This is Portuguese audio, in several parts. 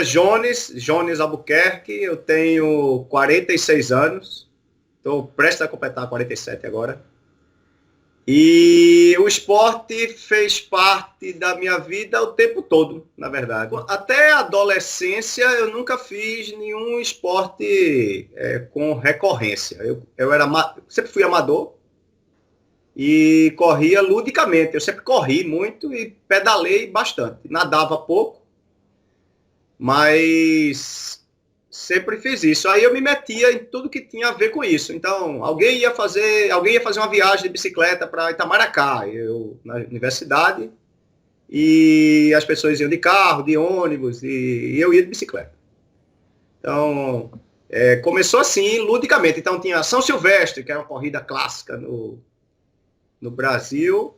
é Jones Albuquerque, eu tenho 46 anos, estou prestes a completar 47 agora. E o esporte fez parte da minha vida o tempo todo, na verdade. Até a adolescência eu nunca fiz nenhum esporte com recorrência. Sempre fui amador e corria ludicamente. Eu sempre corri muito e pedalei bastante. Nadava pouco, mas sempre fiz isso. Aí eu me metia em tudo que tinha a ver com isso. Então, alguém ia fazer uma viagem de bicicleta para Itamaracá, eu na universidade, e as pessoas iam de carro, de ônibus, e eu ia de bicicleta. Então, começou assim, ludicamente. Então, tinha São Silvestre, que era uma corrida clássica no Brasil,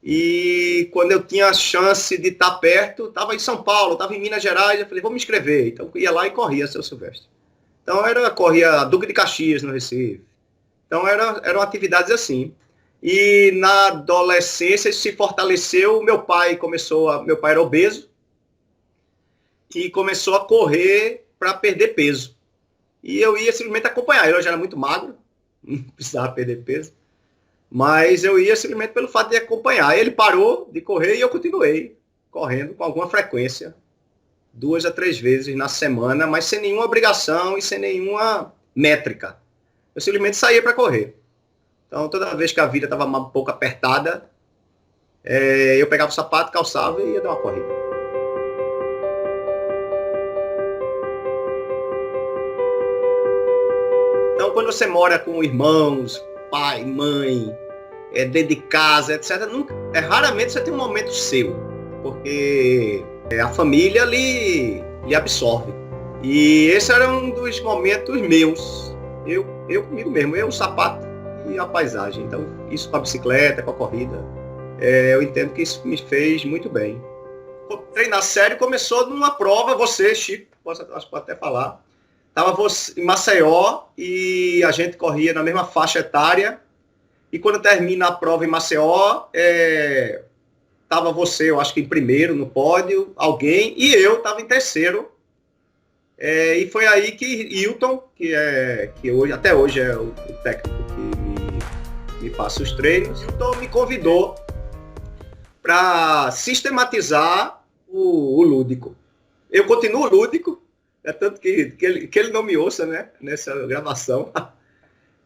e quando eu tinha a chance de estar perto, estava em São Paulo, estava em Minas Gerais, eu falei, vou me inscrever. Então eu ia lá e corria São Silvestre. Então corria Duque de Caxias no Recife. Então eram atividades assim. E na adolescência isso se fortaleceu, meu pai era obeso e começou a correr para perder peso. E eu ia simplesmente acompanhar, eu já era muito magro, não precisava perder peso. Mas eu ia simplesmente pelo fato de acompanhar. Ele parou de correr e eu continuei correndo com alguma frequência, 2 a 3 vezes na semana, mas sem nenhuma obrigação e sem nenhuma métrica. Eu simplesmente saía para correr. Então, toda vez que a vida estava um pouco apertada, eu pegava o sapato, calçava e ia dar uma corrida. Então, quando você mora com irmãos, pai, mãe, dentro de casa, etc. Raramente você tem um momento seu, porque a família lhe absorve. E esse era um dos momentos meus. Eu comigo mesmo, o sapato e a paisagem. Então, isso com a bicicleta, com a corrida, eu entendo que isso me fez muito bem. O treinar sério começou numa prova, você, Chico, pode até falar. Estava em Maceió e a gente corria na mesma faixa etária. E quando termina a prova em Maceió, estava você, eu acho que em primeiro no pódio, alguém, e eu estava em terceiro. E foi aí que Hilton, que hoje, até hoje é o técnico que me passa os treinos, Hilton me convidou para sistematizar o lúdico. Eu continuo lúdico, tanto que ele não me ouça, né, nessa gravação.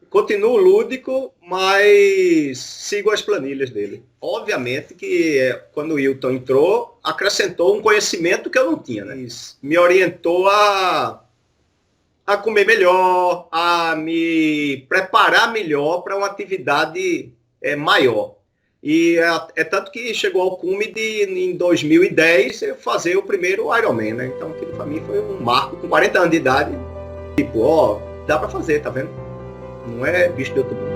Continuo lúdico, mas sigo as planilhas dele. Obviamente que quando o Hilton entrou, acrescentou um conhecimento que eu não tinha, né? Me orientou a comer melhor, a me preparar melhor para uma atividade maior. E tanto que chegou ao cume de, em 2010, eu fazer o primeiro Ironman, né? Então, aquilo para mim foi um marco com 40 anos de idade. Tipo, dá para fazer, tá vendo? Não é bicho de outro mundo.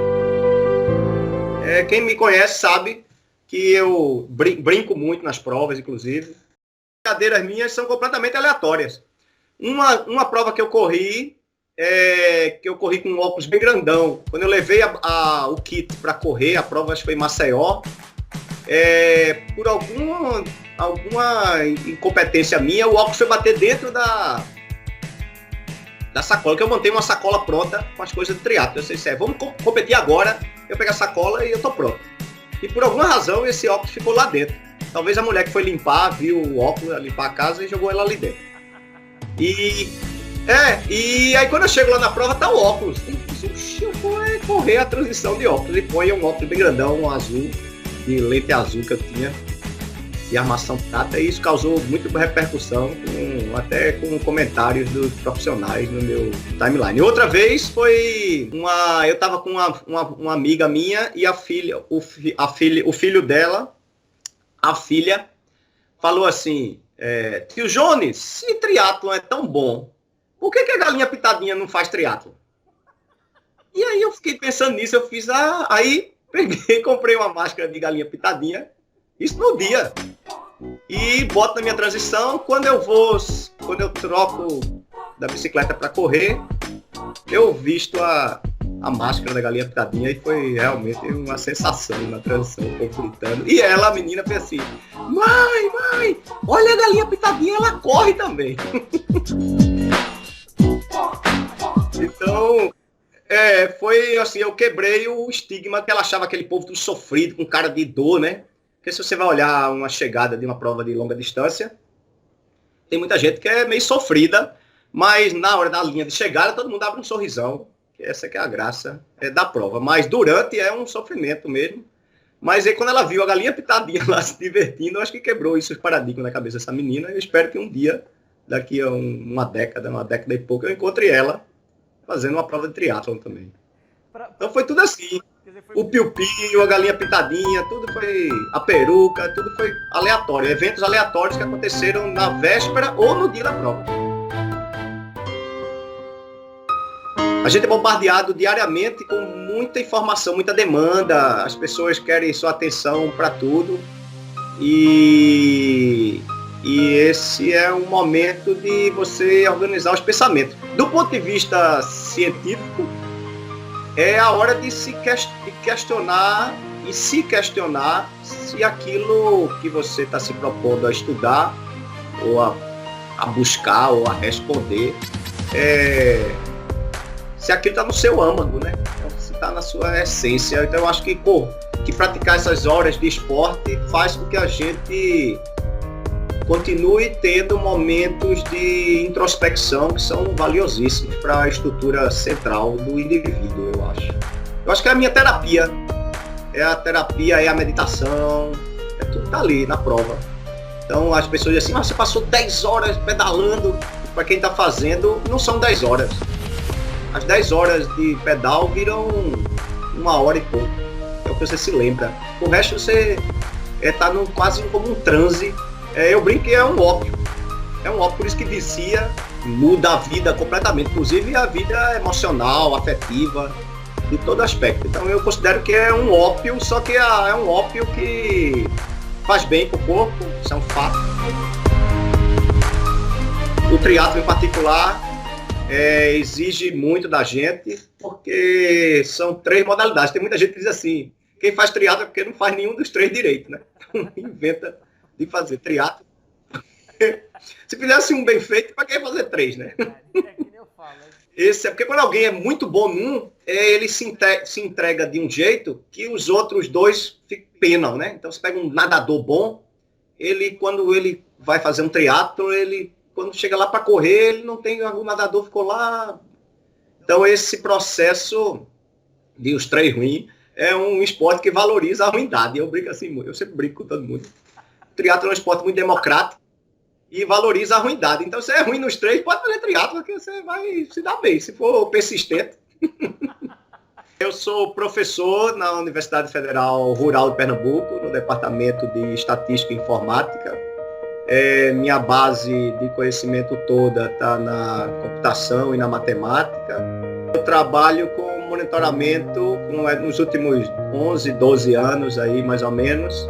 Quem me conhece sabe que eu brinco muito nas provas, inclusive. As brincadeiras minhas são completamente aleatórias. Uma prova que eu corri com um óculos bem grandão. Quando eu levei o kit para correr, a prova acho que foi em Maceió, por alguma incompetência minha, o óculos foi bater dentro da sacola, que eu montei uma sacola pronta com as coisas do triatlo. Eu sei, vamos competir agora, eu pego a sacola e eu tô pronto. E por alguma razão esse óculos ficou lá dentro. Talvez a mulher que foi limpar, viu o óculos, limpar a casa e jogou ela ali dentro. E aí quando eu chego lá na prova, tá o óculos. Eu vou correr a transição de óculos e põe um óculos bem grandão, um azul, de lente azul que eu tinha, de armação prata, e isso causou muita repercussão, até com comentários dos profissionais no meu timeline. Outra vez foi eu tava com uma amiga minha e o filho dela, a filha, falou assim, tio Jones, se triatlon é tão bom, por que a galinha pitadinha não faz triatlon? E aí eu fiquei pensando nisso, eu fiz, aí peguei, comprei uma máscara de galinha pitadinha, isso no dia, e boto na minha transição. Quando eu troco da bicicleta para correr, eu visto a a máscara da galinha pintadinha e foi realmente uma sensação na transição, o povo gritando. E ela, a menina, fez assim, mãe, olha a galinha pintadinha, ela corre também. Então, foi assim, eu quebrei o estigma que ela achava aquele povo tudo sofrido, com cara de dor, né? Porque se você vai olhar uma chegada de uma prova de longa distância, tem muita gente que é meio sofrida, mas na hora da linha de chegada todo mundo abre um sorrisão. Essa que é a graça da prova. Mas durante é um sofrimento mesmo. Mas aí quando ela viu a galinha pitadinha lá se divertindo, eu acho que quebrou isso, os paradigmas na cabeça dessa menina. Eu espero que um dia, daqui a uma década e pouco, eu encontre ela fazendo uma prova de triatlon também. Então foi tudo assim. O piu-piu, a galinha pitadinha, tudo foi a peruca, tudo foi aleatório. Eventos aleatórios que aconteceram na véspera ou no dia da prova. A gente é bombardeado diariamente com muita informação, muita demanda. As pessoas querem sua atenção para tudo. E esse é um momento de você organizar os pensamentos. Do ponto de vista científico, é a hora de se questionar e se questionar se aquilo que você está se propondo a estudar, ou a buscar, ou a responder, se aquilo está no seu âmago, né? Então, se está na sua essência. Então, eu acho que praticar essas horas de esporte faz com que a gente continue tendo momentos de introspecção que são valiosíssimos para a estrutura central do indivíduo, eu acho. Eu acho que é a minha terapia. É a meditação, tudo tá ali na prova. Então as pessoas dizem assim, você passou 10 horas pedalando. Para quem está fazendo, não são 10 horas. As 10 horas de pedal viram 1 hora e pouco. É o que você se lembra. O resto você está quase como um transe. Eu brinco que é um ópio. É um ópio, por isso que vicia, muda a vida completamente, inclusive a vida emocional, afetiva, de todo aspecto. Então eu considero que é um ópio, só que é um ópio que faz bem para o corpo, isso é um fato. O triatlo em particular exige muito da gente, porque são 3 modalidades. Tem muita gente que diz assim, quem faz triatlo é porque não faz nenhum dos 3 direito, né? Inventa de fazer triatlo. Se fizesse um bem feito, para que fazer 3, né? Que eu falo. Esse é porque quando alguém é muito bom num, ele se entrega de um jeito que os outros 2 penam, né? Então você pega um nadador bom, quando ele vai fazer um triatlo, quando chega lá para correr, ele não tem, o nadador ficou lá. Então esse processo de os 3 ruins é um esporte que valoriza a ruindade. Eu brinco assim, eu sempre brinco com todo mundo. O triatlo é um esporte muito democrático e valoriza a ruindade. Então, se é ruim nos 3, pode fazer triatlo, que você vai se dar bem, se for persistente. Eu sou professor na Universidade Federal Rural de Pernambuco, no Departamento de Estatística e Informática. Minha base de conhecimento toda está na computação e na matemática. Eu trabalho com monitoramento nos últimos 11, 12 anos, aí, mais ou menos,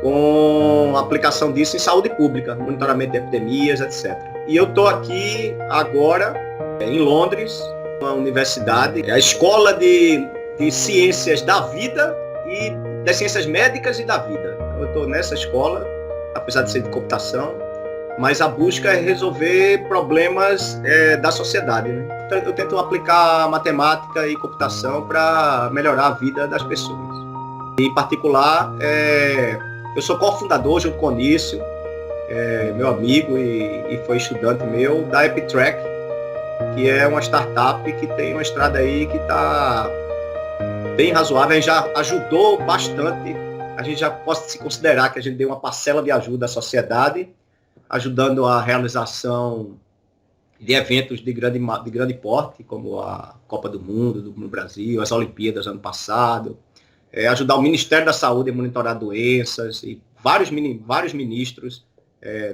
com aplicação disso em saúde pública, monitoramento de epidemias, etc. E eu estou aqui agora em Londres, uma universidade, a Escola de Ciências da Vida e das Ciências Médicas e da Vida. Eu estou nessa escola, apesar de ser de computação, mas a busca é resolver problemas da sociedade, né? Então, eu tento aplicar matemática e computação para melhorar a vida das pessoas. Em particular, eu sou cofundador, junto com o Nício, meu amigo e foi estudante meu, da EpiTrack, que é uma startup que tem uma estrada aí que está bem razoável. A gente já ajudou bastante, a gente já pode se considerar que a gente deu uma parcela de ajuda à sociedade, ajudando a realização de eventos de grande porte, como a Copa do Mundo no Brasil, as Olimpíadas ano passado, ajudar o Ministério da Saúde a monitorar doenças, e vários ministros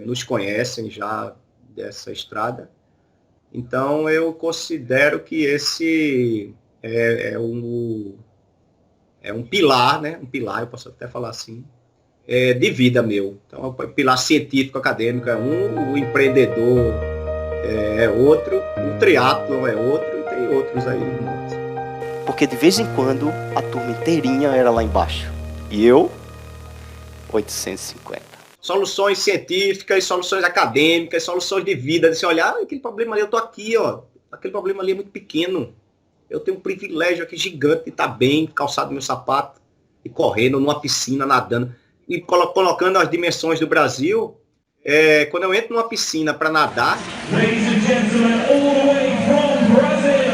nos conhecem já dessa estrada. Então, eu considero que esse é um pilar, né? Um pilar, eu posso até falar assim, de vida meu. Então, o pilar científico, acadêmico é um, o empreendedor é outro, o triatlo é outro, e tem outros aí. Porque de vez em quando a turma inteirinha era lá embaixo. E eu, 850. Soluções científicas, soluções acadêmicas, soluções de vida. Assim, olha, aquele problema ali, eu tô aqui, ó. Aquele problema ali é muito pequeno. Eu tenho um privilégio aqui gigante de estar bem, calçado meu sapato, e correndo numa piscina, nadando. E colocando as dimensões do Brasil, quando eu entro numa piscina para nadar... Ladies and gentlemen, all the way from Brazil,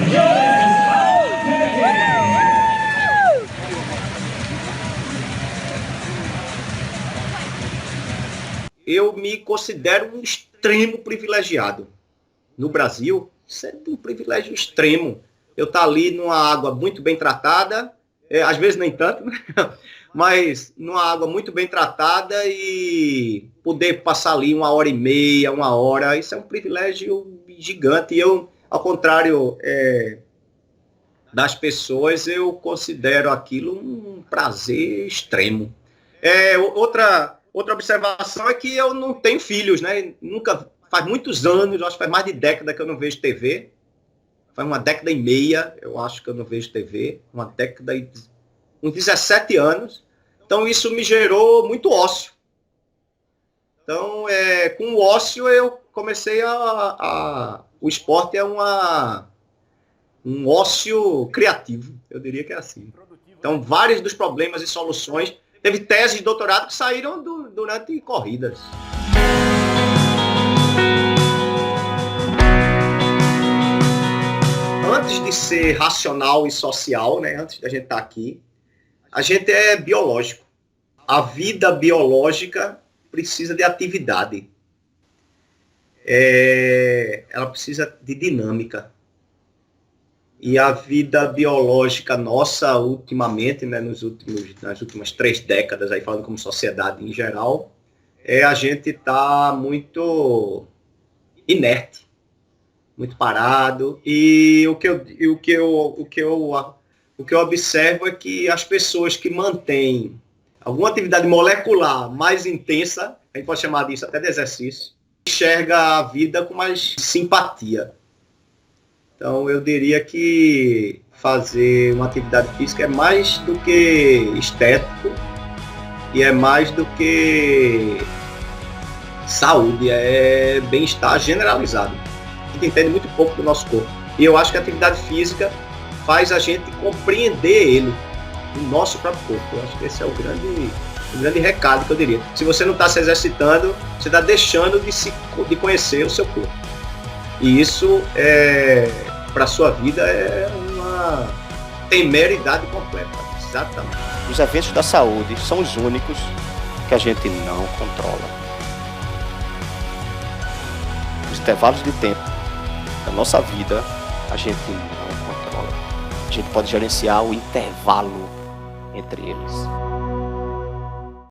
Jones Albuquerque. Eu me considero um extremo privilegiado. No Brasil, isso é um privilégio extremo. Eu estar ali numa água muito bem tratada, às vezes nem tanto, né? Mas numa água muito bem tratada e poder passar ali 1h30, 1 hora, isso é um privilégio gigante. E eu, ao contrário das pessoas, eu considero aquilo um prazer extremo. Outra observação é que eu não tenho filhos, né? Faz muitos anos, acho que faz mais de década que eu não vejo TV. Faz 1,5 décadas, eu acho que eu não vejo TV. Uns 17 anos. Então, isso me gerou muito ócio. Então, com o ócio, eu comecei o esporte é um ócio criativo. Eu diria que é assim. Então, vários dos problemas e soluções... Teve teses de doutorado que saíram durante corridas. Antes de ser racional e social, né, antes da gente estar aqui, a gente é biológico. A vida biológica precisa de atividade. Ela precisa de dinâmica. E a vida biológica nossa, ultimamente, né, nas últimas 3 décadas, aí falando como sociedade em geral, a gente está muito inerte, muito parado. E o que eu observo é que as pessoas que mantêm alguma atividade molecular mais intensa, a gente pode chamar disso até de exercício, enxerga a vida com mais simpatia. Então, eu diria que fazer uma atividade física é mais do que estético e é mais do que saúde, é bem-estar generalizado. A gente entende muito pouco do nosso corpo. E eu acho que a atividade física faz a gente compreender ele, o nosso próprio corpo. Eu acho que esse é o grande recado que eu diria. Se você não está se exercitando, você está deixando de conhecer o seu corpo. E isso, para a sua vida, é uma temeridade completa. Exatamente. Os eventos da saúde são os únicos que a gente não controla. Os intervalos de tempo da nossa vida, a gente não controla. A gente pode gerenciar o intervalo entre eles.